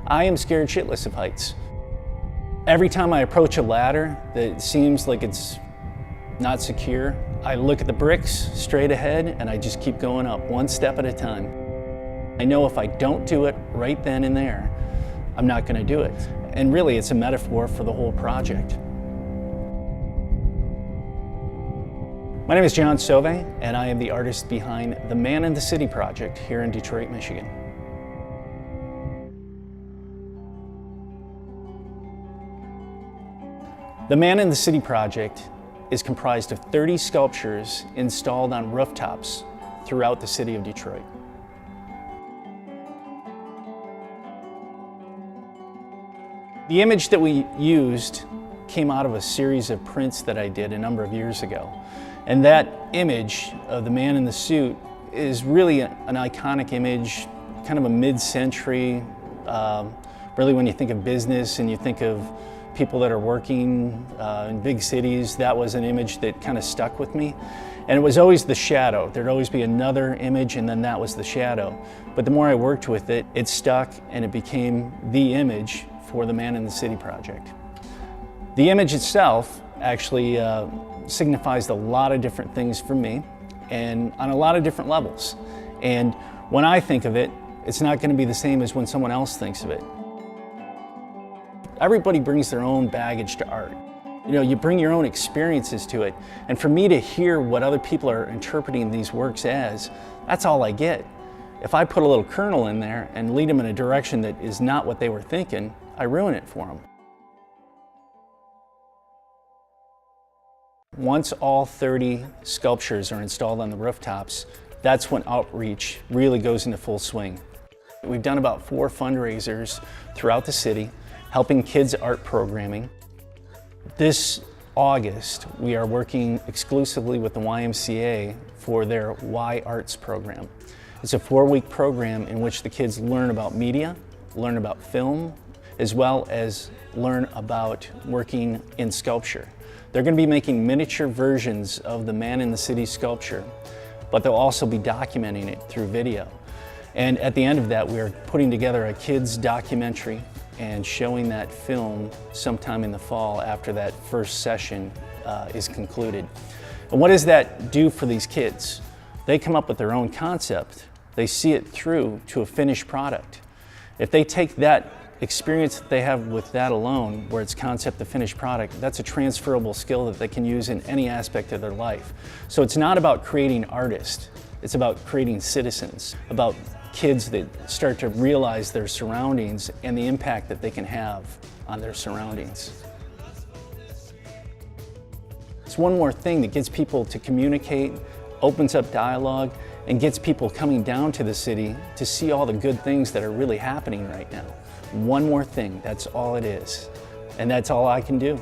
I am scared shitless of heights. Every time I approach a ladder that seems like it's not secure, I look at the bricks straight ahead and I just keep going up one step at a time. I know if I don't do it right then and there, I'm not going to do it. And really, it's a metaphor for the whole project. My name is John Sauvé, and I am the artist behind the Man in the City project here in Detroit, Michigan. The Man in the City project is comprised of 30 sculptures installed on rooftops throughout the city of Detroit. The image that we used came out of a series of prints that I did a number of years ago. And that image of the man in the suit is really an iconic image, kind of a mid-century, really when you think of business and you think of people that are working in big cities, that was an image that kind of stuck with me. And it was always the shadow. There'd always be another image and then that was the shadow. But the more I worked with it, it stuck and it became the image for the Man in the City project. The image itself actually signifies a lot of different things for me and on a lot of different levels. And when I think of it, it's not going to be the same as when someone else thinks of it. Everybody brings their own baggage to art. You know, you bring your own experiences to it. And for me to hear what other people are interpreting these works as, that's all I get. If I put a little kernel in there and lead them in a direction that is not what they were thinking, I ruin it for them. Once all 30 sculptures are installed on the rooftops, that's when outreach really goes into full swing. We've done about 4 fundraisers throughout the city, helping kids art programming. This August, we are working exclusively with the YMCA for their Y Arts program. It's a 4-week program in which the kids learn about media, learn about film, as well as learn about working in sculpture. They're going to be making miniature versions of the Man in the City sculpture, but they'll also be documenting it through video. And at the end of that, we're putting together a kids documentary and showing that film sometime in the fall after that first session is concluded. And what does that do for these kids? They come up with their own concept. They see it through to a finished product. If they take that experience that they have with that alone, where it's concept to finished product, that's a transferable skill that they can use in any aspect of their life. So it's not about creating artists, it's about creating citizens, about kids that start to realize their surroundings and the impact that they can have on their surroundings. It's one more thing that gets people to communicate, opens up dialogue, and gets people coming down to the city to see all the good things that are really happening right now. One more thing, that's all it is. And that's all I can do.